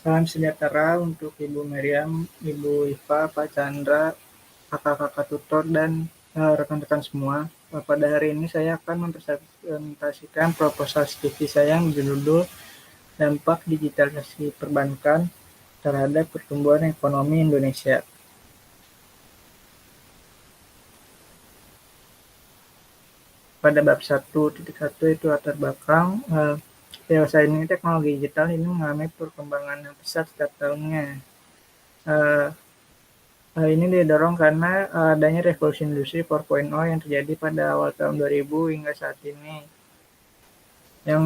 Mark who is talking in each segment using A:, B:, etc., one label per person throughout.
A: Salam sejahtera untuk Ibu Meriam, Ibu Iva, Pak Chandra, kakak-kakak tutor, dan rekan-rekan semua. Pada hari ini saya akan mempresentasikan proposal studi saya yang berjudul Dampak Digitalisasi Perbankan terhadap Pertumbuhan Ekonomi Indonesia. Pada bab 1.1 itu latar belakang, saat ini teknologi digital ini mengalami perkembangan yang pesat setiap tahunnya. Hal ini didorong karena adanya revolusi industri 4.0 yang terjadi pada awal tahun 2000 hingga saat ini. Yang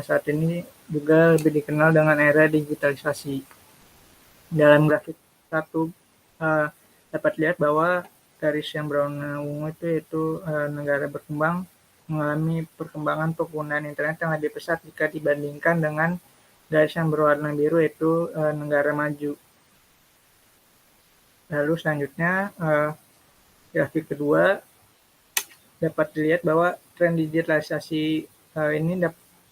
A: saat ini juga lebih dikenal dengan era digitalisasi. Dalam grafik 1 dapat lihat bahwa garis yang berwarna ungu itu negara berkembang mengalami perkembangan penggunaan internet yang lebih pesat jika dibandingkan dengan garis yang berwarna biru yaitu negara maju. Lalu selanjutnya grafik kedua dapat dilihat bahwa tren digitalisasi ini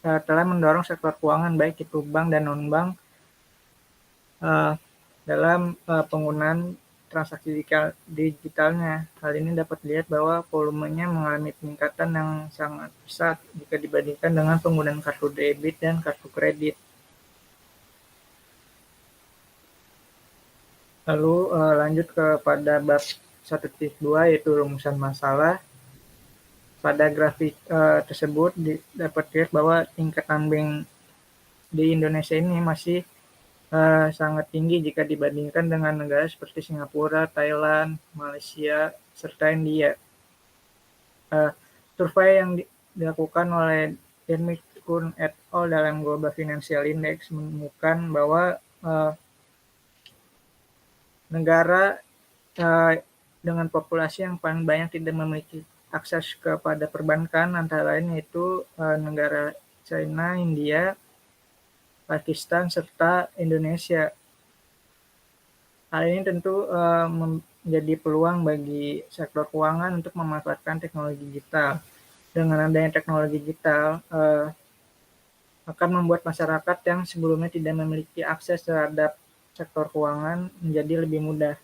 A: telah mendorong sektor keuangan baik itu bank dan non-bank dalam penggunaan transaksi digitalnya. Hal ini dapat dilihat bahwa volumenya mengalami peningkatan yang sangat besar jika dibandingkan dengan penggunaan kartu debit dan kartu kredit. Lalu lanjut kepada bab 1.2 yaitu rumusan masalah. Pada grafik tersebut dapat dilihat bahwa tingkat unbank di Indonesia ini masih sangat tinggi jika dibandingkan dengan negara seperti Singapura, Thailand, Malaysia, serta India. Survei yang dilakukan oleh Dennis Kuhn et al. Dalam Global Financial Index menemukan bahwa negara dengan populasi yang paling banyak tidak memiliki akses kepada perbankan antara lain yaitu negara China, India, Pakistan, serta Indonesia. Hal ini tentu menjadi peluang bagi sektor keuangan untuk memanfaatkan teknologi digital. Dengan adanya teknologi digital akan membuat masyarakat yang sebelumnya tidak memiliki akses terhadap sektor keuangan menjadi lebih mudah.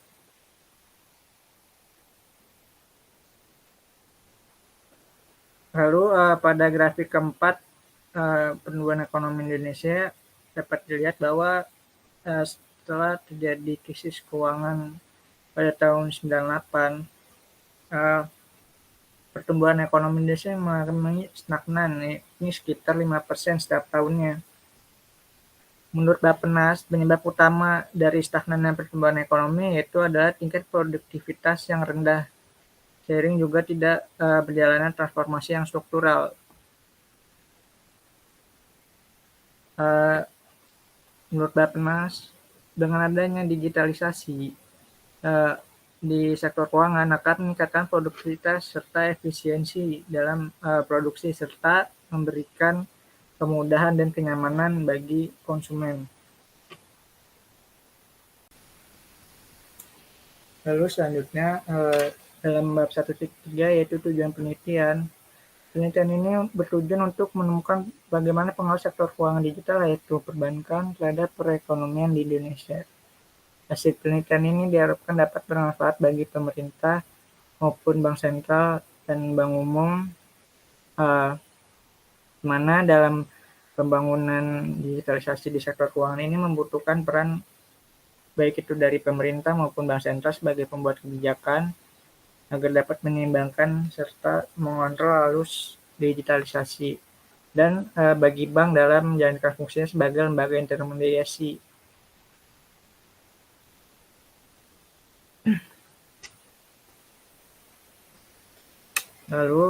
A: Lalu pada grafik keempat, pertumbuhan ekonomi Indonesia dapat dilihat bahwa setelah terjadi krisis keuangan pada tahun 98, pertumbuhan ekonomi Indonesia mengalami stagnan, ini sekitar 5% setiap tahunnya. Menurut Bappenas, penyebab utama dari stagnannya pertumbuhan ekonomi yaitu adalah tingkat produktivitas yang rendah, seiring juga tidak berjalannya transformasi yang struktural. Menurut Bappenas, dengan adanya digitalisasi di sektor keuangan akan meningkatkan produktivitas serta efisiensi dalam produksi serta memberikan kemudahan dan kenyamanan bagi konsumen. Lalu selanjutnya dalam bab 1.3 yaitu tujuan penelitian. Penelitian ini bertujuan untuk menemukan bagaimana pengaruh sektor keuangan digital yaitu perbankan terhadap perekonomian di Indonesia. Hasil penelitian ini diharapkan dapat bermanfaat bagi pemerintah maupun bank sentral dan bank umum, di mana dalam pembangunan digitalisasi di sektor keuangan ini membutuhkan peran baik itu dari pemerintah maupun bank sentral sebagai pembuat kebijakan agar dapat menyeimbangkan serta mengontrol arus digitalisasi dan bagi bank dalam menjalankan fungsinya sebagai lembaga intermediasi. Lalu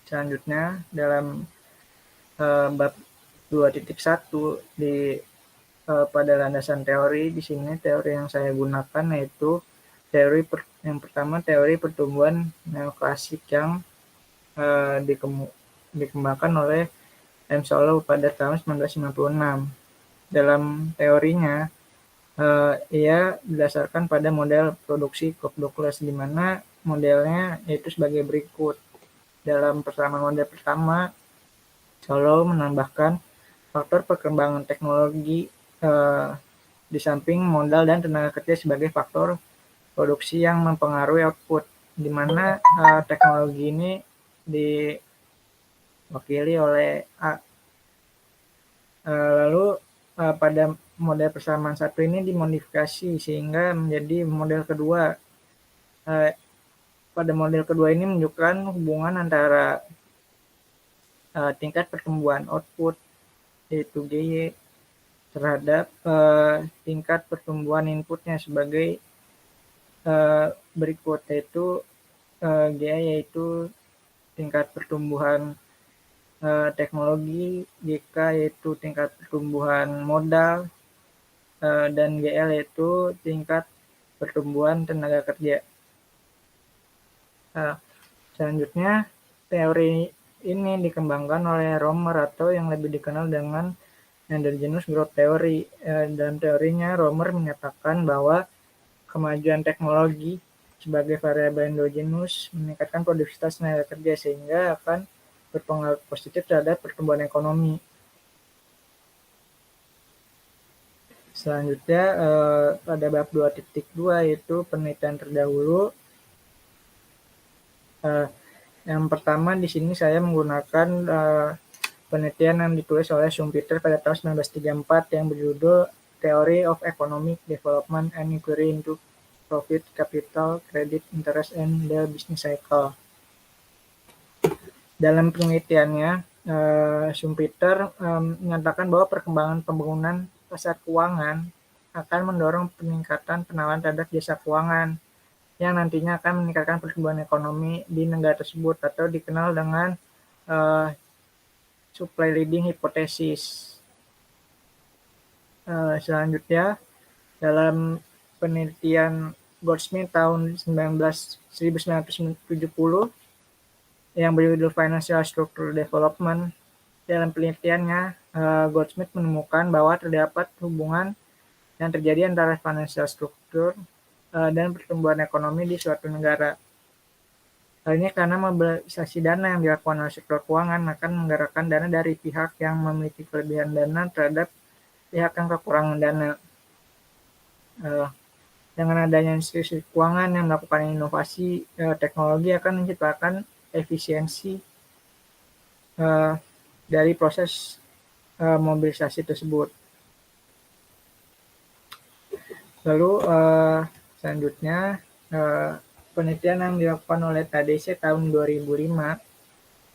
A: selanjutnya dalam bab 2.1 pada landasan teori, di sini teori yang saya gunakan yaitu teori yang pertama teori pertumbuhan neoklasik yang dikembangkan oleh M. Solow pada tahun 1956. Dalam teorinya ia berdasarkan pada model produksi Cobb Douglas, di mana modelnya yaitu sebagai berikut. Dalam persamaan model pertama, Solow menambahkan faktor perkembangan teknologi di samping modal dan tenaga kerja sebagai faktor produksi yang mempengaruhi output, di mana teknologi ini diwakili oleh A. Lalu pada model persamaan satu ini dimodifikasi sehingga menjadi model kedua. Pada model kedua ini menunjukkan hubungan antara tingkat pertumbuhan output yaitu GY terhadap tingkat pertumbuhan inputnya sebagai berikut, yaitu GI yaitu tingkat pertumbuhan teknologi, GK yaitu tingkat pertumbuhan modal, dan GL yaitu tingkat pertumbuhan tenaga kerja. Selanjutnya, teori ini dikembangkan oleh Romer atau yang lebih dikenal dengan endogenous growth theory. Dalam teorinya, Romer menyatakan bahwa kemajuan teknologi sebagai variabel endogenous meningkatkan produktivitas tenaga kerja sehingga akan berpengaruh positif terhadap pertumbuhan ekonomi. Selanjutnya pada bab 2.2 yaitu penelitian terdahulu. Yang pertama di sini saya menggunakan penelitian yang ditulis oleh Schumpeter pada tahun 1934 yang berjudul Theory of Economic Development and Inquiry into Profit, Capital, Credit, Interest, and the Business Cycle. Dalam penelitiannya, Schumpeter menyatakan bahwa perkembangan pembangunan pasar keuangan akan mendorong peningkatan penawaran terhadap jasa keuangan yang nantinya akan meningkatkan pertumbuhan ekonomi di negara tersebut atau dikenal dengan supply leading hypothesis. Selanjutnya, dalam penelitian Goldsmith tahun 1970 yang berjudul Financial Structure Development, dalam penelitiannya Goldsmith menemukan bahwa terdapat hubungan yang terjadi antara financial structure dan pertumbuhan ekonomi di suatu negara. Hal ini karena mobilisasi dana yang dilakukan oleh sektor keuangan akan menggerakkan dana dari pihak yang memiliki kelebihan dana terhadap pihak yang kekurangan dana. Dengan adanya institusi keuangan yang melakukan inovasi teknologi akan menciptakan efisiensi dari proses mobilisasi tersebut. Lalu selanjutnya penelitian yang dilakukan oleh TDC tahun 2005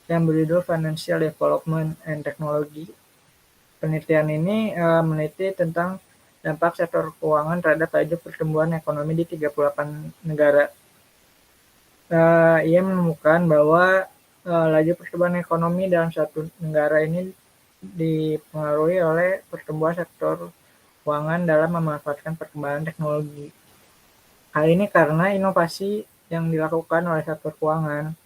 A: yang berjudul Financial Development and Technology. Penelitian ini meneliti tentang dampak sektor keuangan terhadap laju pertumbuhan ekonomi di 38 negara. Ia menemukan bahwa laju pertumbuhan ekonomi dalam satu negara ini dipengaruhi oleh pertumbuhan sektor keuangan dalam memanfaatkan perkembangan teknologi. Hal ini karena inovasi yang dilakukan oleh sektor keuangan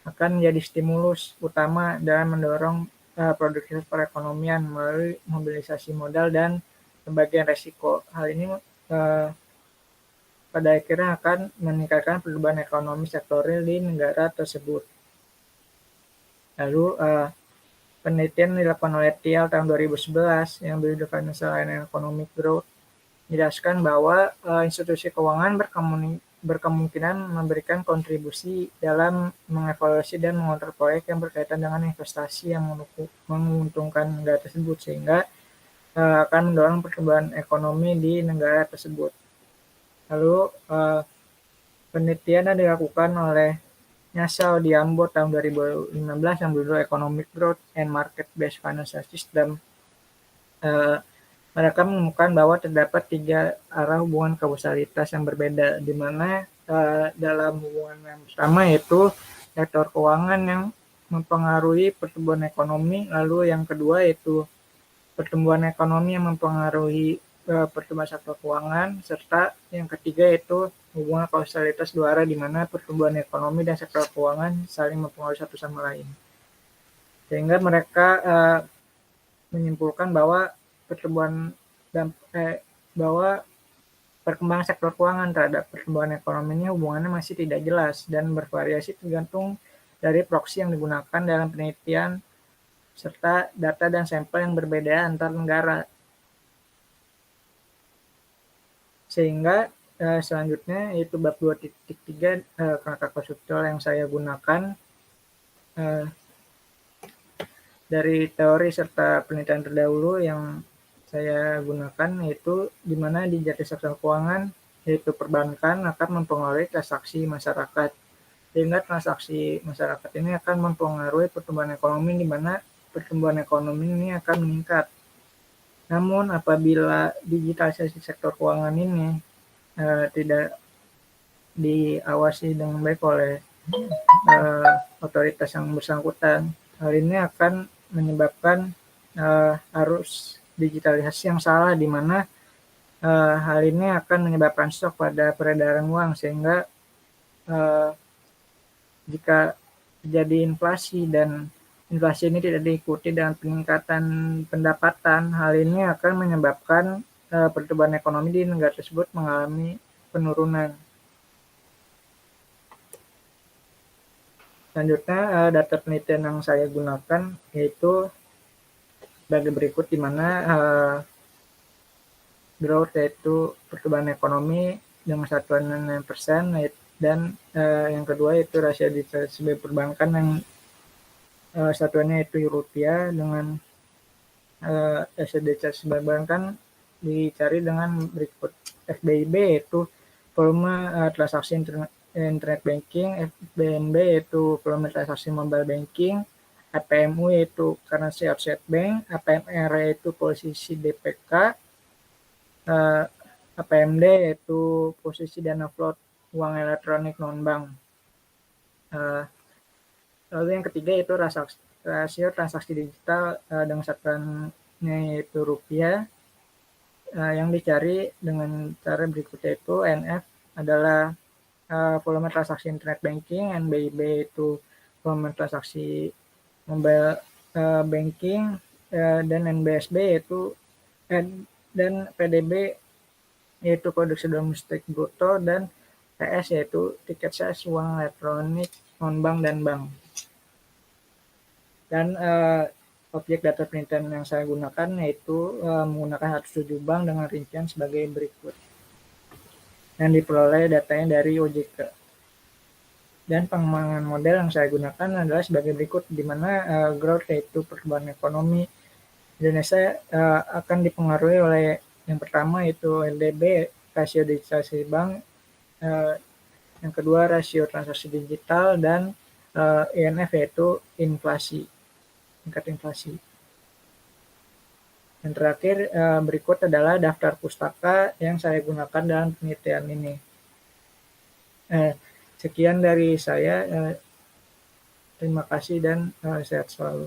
A: akan menjadi stimulus utama dalam mendorong produktivitas perekonomian melalui mobilisasi modal dan pembagian resiko. Hal ini pada akhirnya akan meningkatkan pertumbuhan ekonomi sektoral di negara tersebut. Lalu penelitian dilakukan oleh Thiel tahun 2011 yang berjudul Financial and Economic Growth menjelaskan bahwa institusi keuangan berkemungkinan memberikan kontribusi dalam mengevaluasi dan mengontrol proyek yang berkaitan dengan investasi yang menguntungkan negara tersebut sehingga akan mendorong pertumbuhan ekonomi di negara tersebut. Lalu penelitian yang dilakukan oleh Nyasao Diambo tahun 2015 yang berjudul Economic Growth and Market-Based Financial System. Mereka menemukan bahwa terdapat 3 arah hubungan kausalitas yang berbeda, di mana dalam hubungan yang pertama yaitu sektor keuangan yang mempengaruhi pertumbuhan ekonomi, lalu yang kedua yaitu pertumbuhan ekonomi yang mempengaruhi pertumbuhan sektor keuangan, serta yang ketiga yaitu hubungan kausalitas 2 arah di mana pertumbuhan ekonomi dan sektor keuangan saling mempengaruhi satu sama lain. Sehingga mereka menyimpulkan bahwa perkembangan sektor keuangan terhadap pertumbuhan ekonominya hubungannya masih tidak jelas dan bervariasi tergantung dari proksi yang digunakan dalam penelitian serta data dan sampel yang berbeda antar negara. Sehingga selanjutnya yaitu bab 2.3 kerangka konseptual yang saya gunakan dari teori serta penelitian terdahulu yang saya gunakan, yaitu di mana di jati sektor keuangan yaitu perbankan akan mempengaruhi transaksi masyarakat, sehingga transaksi masyarakat ini akan mempengaruhi pertumbuhan ekonomi, di mana pertumbuhan ekonomi ini akan meningkat. Namun apabila digitalisasi sektor keuangan ini tidak diawasi dengan baik oleh otoritas yang bersangkutan, hal ini akan menyebabkan arus digitalisasi yang salah, di mana hal ini akan menyebabkan shock pada peredaran uang, sehingga jika terjadi inflasi dan inflasi ini tidak diikuti dengan peningkatan pendapatan, hal ini akan menyebabkan pertumbuhan ekonomi di negara tersebut mengalami penurunan. Selanjutnya, data penelitian yang saya gunakan yaitu sebagai berikut, di mana growth yaitu pertumbuhan ekonomi dengan satuan 6%, dan yang kedua yaitu rasio digitalisasi perbankan yang satuannya itu rupiah, dengan rasio digitalisasi perbankan dicari dengan berikut. FBIB yaitu volume transaksi internet banking, FBNB yaitu volume transaksi mobile banking, APMU yaitu currency offset bank, APMR yaitu posisi DPK, APMD yaitu posisi dana float uang elektronik non-bank. Lalu yang ketiga yaitu rasio transaksi digital dengan satuannya yaitu rupiah, yang dicari dengan cara berikut, yaitu NF adalah volume transaksi internet banking, NBIB itu volume transaksi mobile banking, dan NBSB yaitu dan PDB yaitu produksi domestik bruto, dan TS yaitu tiket size uang elektronik non-bank dan bank. Dan objek data penelitian yang saya gunakan yaitu menggunakan 107 bank dengan rincian sebagai berikut, yang diperoleh datanya dari OJK. Dan pengembangan model yang saya gunakan adalah sebagai berikut, di mana growth yaitu pertumbuhan ekonomi Indonesia akan dipengaruhi oleh yang pertama yaitu LDB, rasio digitalisasi bank, yang kedua rasio transaksi digital, dan INF yaitu inflasi, tingkat inflasi. Yang terakhir berikut adalah daftar pustaka yang saya gunakan dalam penelitian ini. Sekian dari saya, terima kasih dan sehat selalu.